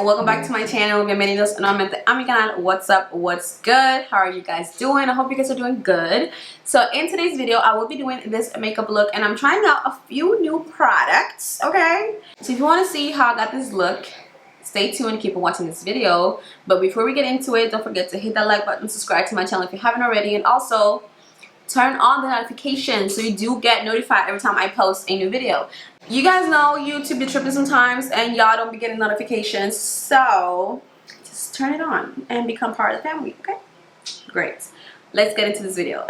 welcome back to my channel. Bienvenidos nuevamente a mi canal. What's up? What's good? How are you guys doing? I hope you guys are doing good. So in today's video, I will be doing this makeup look and I'm trying out a few new products, okay? So if you want to see how I got this look, stay tuned and keep on watching this video. But before we get into it, don't forget to hit that like button, subscribe to my channel if you haven't already, and also turn on the notifications so you do get notified every time I post a new video. You guys know YouTube be tripping sometimes and y'all don't be getting notifications, so just turn it on and become part of the family, okay? Great. Let's get into this video.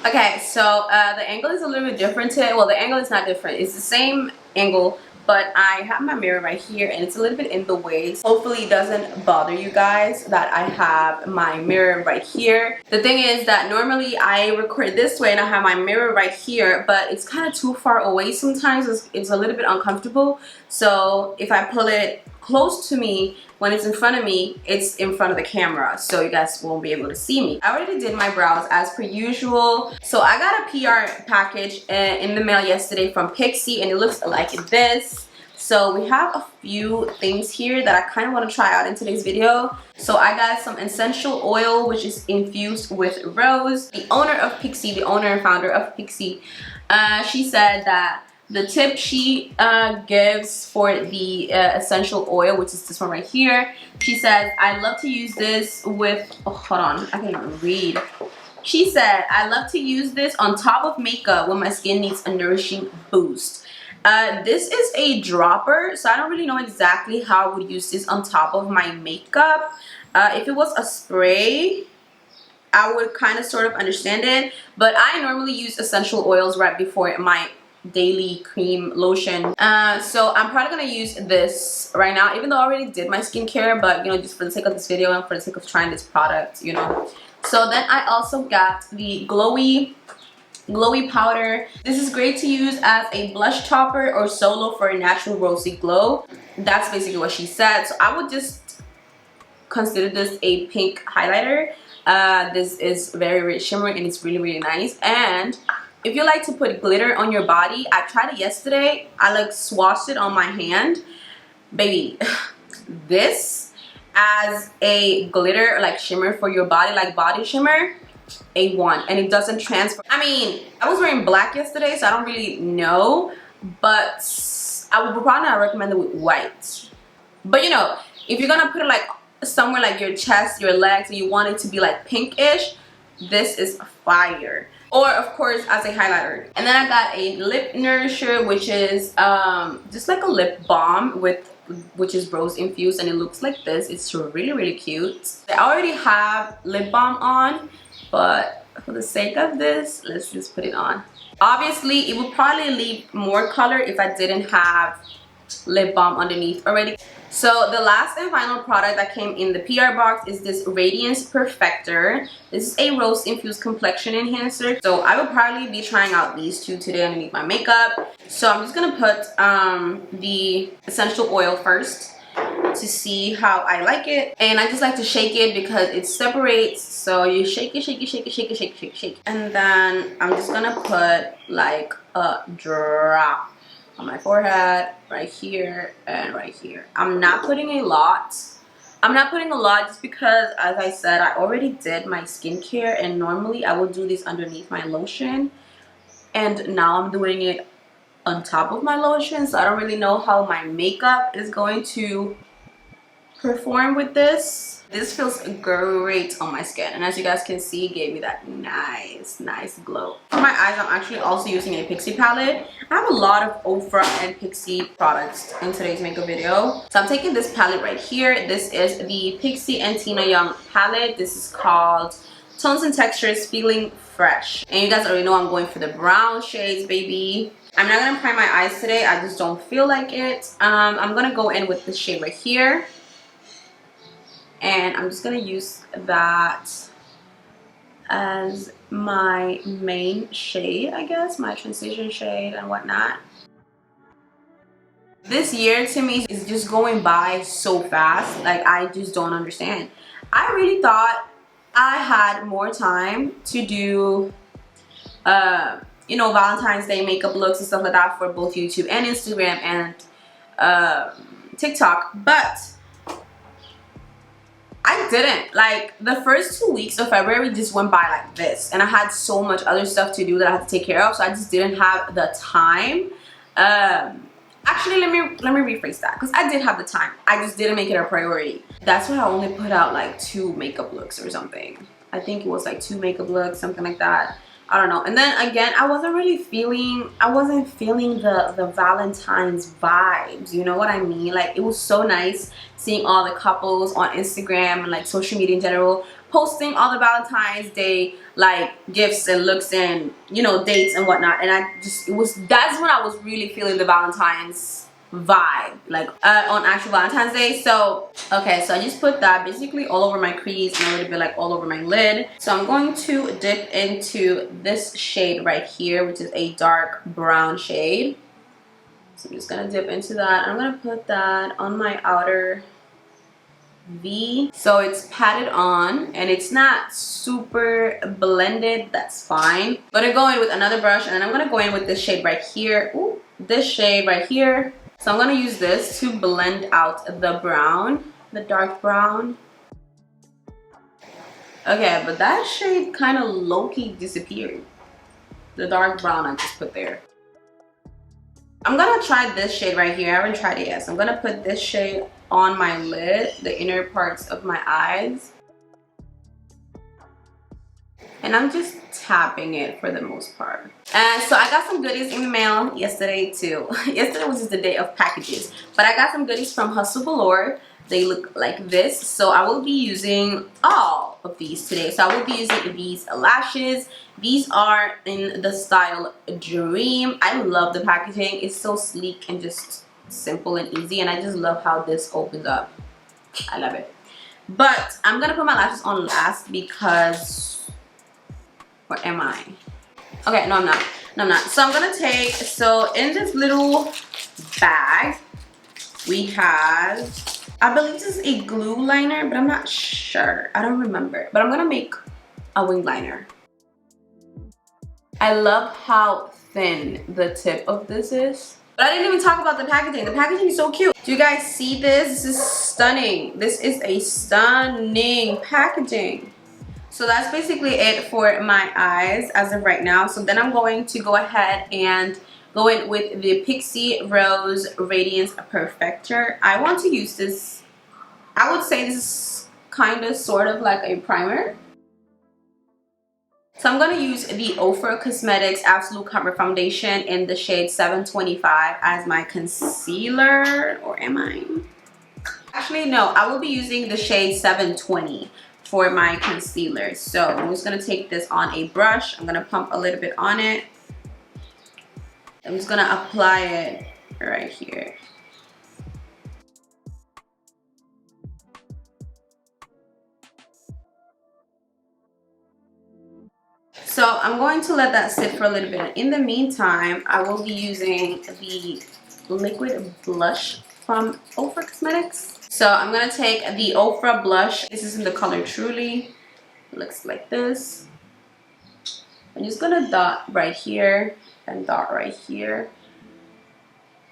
Okay, so the angle is a little bit different today. Well, the angle is not different. It's the same angle, but I have my mirror right here and it's a little bit in the way. Hopefully it doesn't bother you guys that I have my mirror right here. The thing is that normally I record this way and I have my mirror right here, but it's kind of too far away sometimes. It's a little bit uncomfortable. So if I pull it close to me, when it's in front of me, it's in front of the camera, so you guys won't be able to see me. I already did my brows as per usual. So I got a PR package in the mail yesterday from Pixi and it looks like this. So we have a few things here that I kind of want to try out in today's video. So I got some essential oil which is infused with rose. The owner of Pixi, the owner and founder of Pixi, she said that the tip she gives for the essential oil, which is this one right here, she says, I love to use this with, oh, hold on, I can't even read. She said, I love to use this on top of makeup when my skin needs a nourishing boost. This is a dropper, so I don't really know exactly how I would use this on top of my makeup. If it was a spray, I would kind of sort of understand it, but I normally use essential oils right before my daily cream lotion. So I'm probably gonna use this right now, even though I already did my skincare, but you know, just for the sake of this video and for the sake of trying this product, you know. So then I also got the Glowy powder. This is great to use as a blush topper or solo for a natural rosy glow. That's basically what she said. So I would just consider this a pink highlighter. This is very, very shimmery and it's really, really nice. And if you like to put glitter on your body, I tried it yesterday. I like swatched it on my hand. Baby, this as a glitter like shimmer for your body, like body shimmer, A1, and it doesn't transfer. I mean, I was wearing black yesterday, so I don't really know, but I would probably not recommend it with white. But you know, if you're gonna put it like somewhere like your chest, your legs, and you want it to be like pinkish, this is fire. Or of course as a highlighter. And then I got a lip nourisher, which is just like a lip balm which is rose infused, and it looks like this. It's really, really cute. I already have lip balm on, but for the sake of this, let's just put it on. Obviously it would probably leave more color if I didn't have lip balm underneath already. So the last and final product that came in the PR box is this Radiance Perfector. This is a rose infused complexion enhancer. So I will probably be trying out these two today underneath my makeup. So I'm just gonna put the essential oil first to see how I like it. And I just like to shake it because it separates. So you shake it, shake it, shake it, shake it, shake it, shake it, shake it. And then I'm just gonna put like a drop on my forehead, right here and right here. I'm not putting a lot. I'm not putting a lot just because, as I said, I already did my skincare and normally I would do this underneath my lotion, and now I'm doing it on top of my lotion, so I don't really know how my makeup is going to perform with this. This feels great on my skin, and as you guys can see, it gave me that nice glow. For my eyes, I'm actually also using a Pixi palette. I have a lot of Ofra and Pixi products in today's makeup video. So I'm taking this palette right here. This is the Pixi and Tina Young palette. This is called Tones and Textures Feeling Fresh. And you guys already know I'm going for the brown shades, baby. I'm not gonna prime my eyes today. I just don't feel like it. I'm gonna go in with this shade right here. And I'm just gonna use that as my main shade, I guess, my transition shade and whatnot. This year to me is just going by so fast. Like, I just don't understand. I really thought I had more time to do you know, Valentine's Day makeup looks and stuff like that for both YouTube and Instagram and TikTok, but didn't. Like, the first 2 weeks of February just went by like this, and I had so much other stuff to do that I had to take care of, so I just didn't have the time. Actually, let me rephrase that, because I did have the time. I just didn't make it a priority. That's why I only put out like 2 makeup looks or something. I think it was like 2 makeup looks, something like that. I don't know. And then again, I wasn't feeling the Valentine's vibes, you know what I mean? Like, it was so nice seeing all the couples on Instagram and like social media in general posting all the Valentine's Day like gifts and looks and, you know, dates and whatnot. And that's when I was really feeling the Valentine's vibe, like on actual Valentine's Day. So okay, so I just put that basically all over my crease and a little bit like all over my lid. So I'm going to dip into this shade right here, which is a dark brown shade. So I'm just gonna dip into that. I'm gonna put that on my outer V, so it's patted on and it's not super blended. That's fine. I'm gonna go in with another brush, and then I'm gonna go in with this shade right here. Ooh, this shade right here. So I'm gonna use this to blend out the brown, the dark brown. Okay, but that shade kind of low-key disappeared. The dark brown I just put there. I'm gonna try this shade right here. I haven't tried it yet. So I'm gonna put this shade on my lid, the inner parts of my eyes. And I'm just tapping it for the most part. And so I got some goodies in the mail yesterday too. Yesterday was just the day of packages. But I got some goodies from Hustle Galore. They look like this. So I will be using all of these today. So I will be using these lashes. These are in the style Dream. I love the packaging. It's so sleek and just simple and easy. And I just love how this opens up. I love it. But I'm going to put my lashes on last because... Where am I? Okay, no, I'm not. No, I'm not. So I'm going to take... So in this little bag, we have... I believe this is a glue liner, but I'm not sure. I don't remember. But I'm going to make a wing liner. I love how thin the tip of this is. But I didn't even talk about the packaging. The packaging is so cute. Do you guys see this? This is stunning. This is a stunning packaging. So that's basically it for my eyes as of right now. So then I'm going to go ahead and go in with the Pixi Rose Radiance Perfector. I want to use this. I would say this is kind of sort of like a primer. So I'm going to use the OFRA Cosmetics Absolute Cover Foundation in the shade 725 as my concealer. Or am I? Actually, no. I will be using the shade 720 for my concealer. So I'm just going to take this on a brush. I'm going to pump a little bit on it. I'm just going to apply it right here. So I'm going to let that sit for a little bit. In the meantime, I will be using the liquid blush from Oprah Cosmetics. So I'm going to take the Oprah Blush. This is in the color Truly. It looks like this. I'm just going to dot right here and dot right here.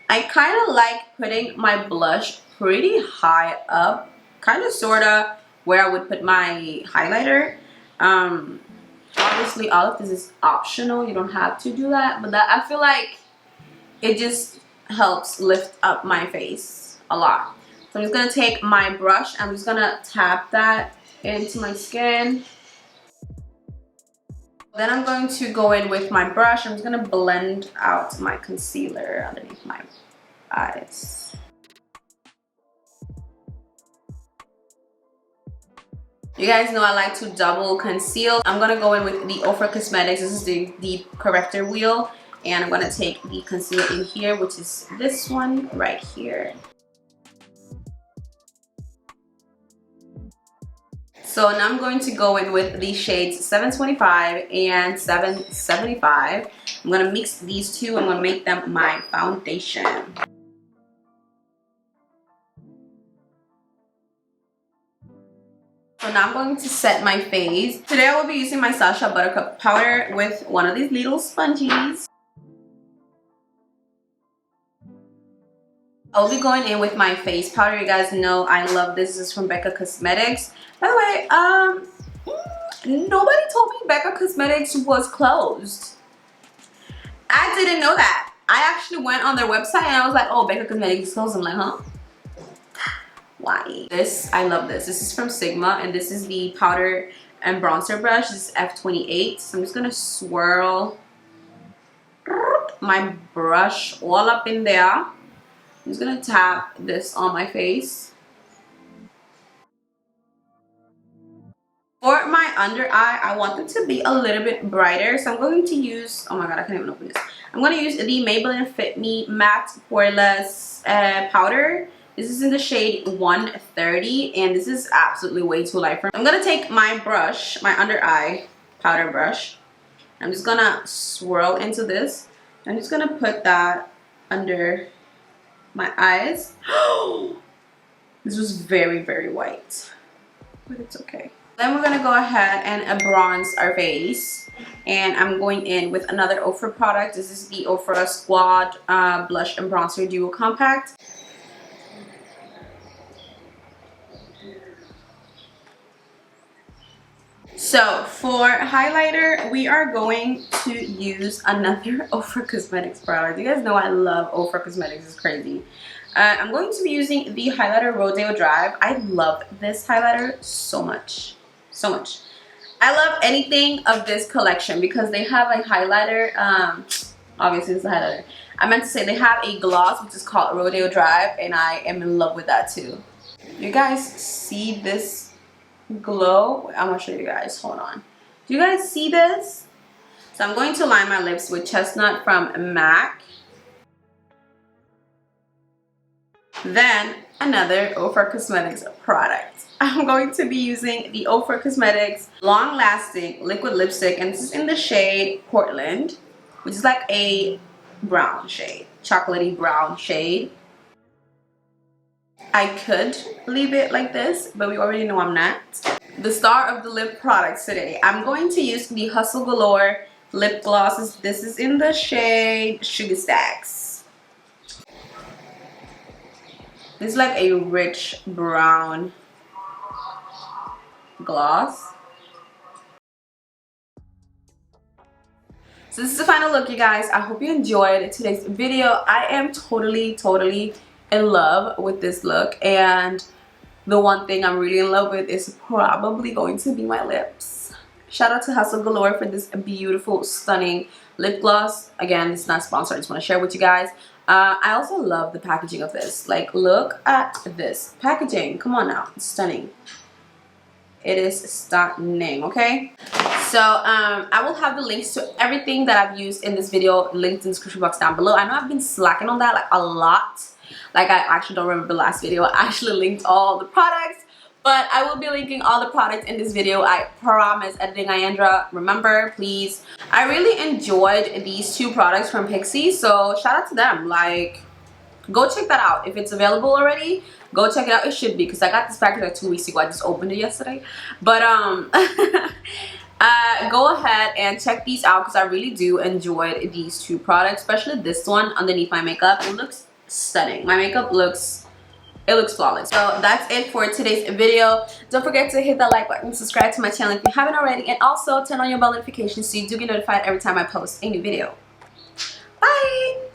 I kind of like putting my blush pretty high up. Kind of sort of where I would put my highlighter. Obviously all of this is optional. You don't have to do that. But that, I feel like it just helps lift up my face a lot. So I'm just going to take my brush. I'm just going to tap that into my skin. Then I'm going to go in with my brush. I'm just going to blend out my concealer underneath my eyes. You guys know I like to double conceal. I'm going to go in with the Oprah Cosmetics. This is the deep corrector wheel. And I'm going to take the concealer in here, which is this one right here. So now I'm going to go in with the shades 725 and 775. I'm going to mix these two. I'm going to make them my foundation. So now I'm going to set my face. Today I will be using my Sasha Buttercup powder with one of these little sponges. I'll be going in with my face powder. You guys know I love this. This is from Becca Cosmetics. By the way, nobody told me Becca Cosmetics was closed. I didn't know that. I actually went on their website and I was like, oh, Becca Cosmetics is closed. I'm like, huh? Why? This, I love this. This is from Sigma and this is the powder and bronzer brush. This is F28. So I'm just gonna swirl my brush all up in there. I'm just gonna tap this on my face. For my under eye, I want them to be a little bit brighter, so I'm going to use, oh my god, I can't even open this. I'm going to use the Maybelline Fit Me Matte Poreless powder. This is in the shade 130, and this is absolutely way too light for me. I'm going to take my brush, my under eye powder brush. I'm just going to swirl into this. I'm just going to put that under my eyes. This was very, very white, but it's okay. Then we're gonna go ahead and bronze our face, and I'm going in with another OFRA product. This is the OFRA Squad Blush and Bronzer Duo Compact. So for highlighter, we are going to use another OFRA Cosmetics product. You guys know I love OFRA Cosmetics, it's crazy. I'm going to be using the highlighter Rodeo Drive. I love this highlighter so much. So much. I love anything of this collection because they have a highlighter. Obviously it's a highlighter. I meant to say they have a gloss which is called Rodeo Drive, and I am in love with that too. You guys see this glow? I'm gonna show you guys. Hold on. Do you guys see this? So I'm going to line my lips with Chestnut from MAC. Then another OFRA Cosmetics product. I'm going to be using the OFRA Cosmetics Long Lasting Liquid Lipstick, and this is in the shade Portland, which is like a brown shade, chocolatey brown shade. I could leave it like this, but we already know I'm not. The star of the lip products today, I'm going to use the Hustle Galore lip glosses. This is in the shade Sugar Stacks. This is like a rich brown gloss. So this is the final look, you guys. I hope you enjoyed today's video. I am totally in love with this look, and the one thing I'm really in love with is probably going to be my lips. Shout out to Hustle Galore for this beautiful, stunning lip gloss. Again, it's not sponsored, I just want to share with you guys. I also love the packaging of this. Like, look at this packaging. Come on now, it's stunning. It is stunning, okay? So I will have the links to everything that I've used in this video linked in the description box down below. I know I've been slacking on that like a lot. Like, I actually don't remember the last video. I actually linked all the products, but I will be linking all the products in this video. I promise. Editing IANDRA, remember, please. I really enjoyed these two products from Pixi, so shout out to them. Like, go check that out. If it's available already, go check it out. It should be, because I got this package like 2 weeks ago. I just opened it yesterday. But go ahead and check these out, because I really do enjoy these two products, especially this one underneath my makeup. It looks stunning. My makeup looks flawless. So that's it for today's video. Don't forget to hit that like button, subscribe to my channel if you haven't already, and also turn on your bell notifications so you do get notified every time I post a new video. Bye!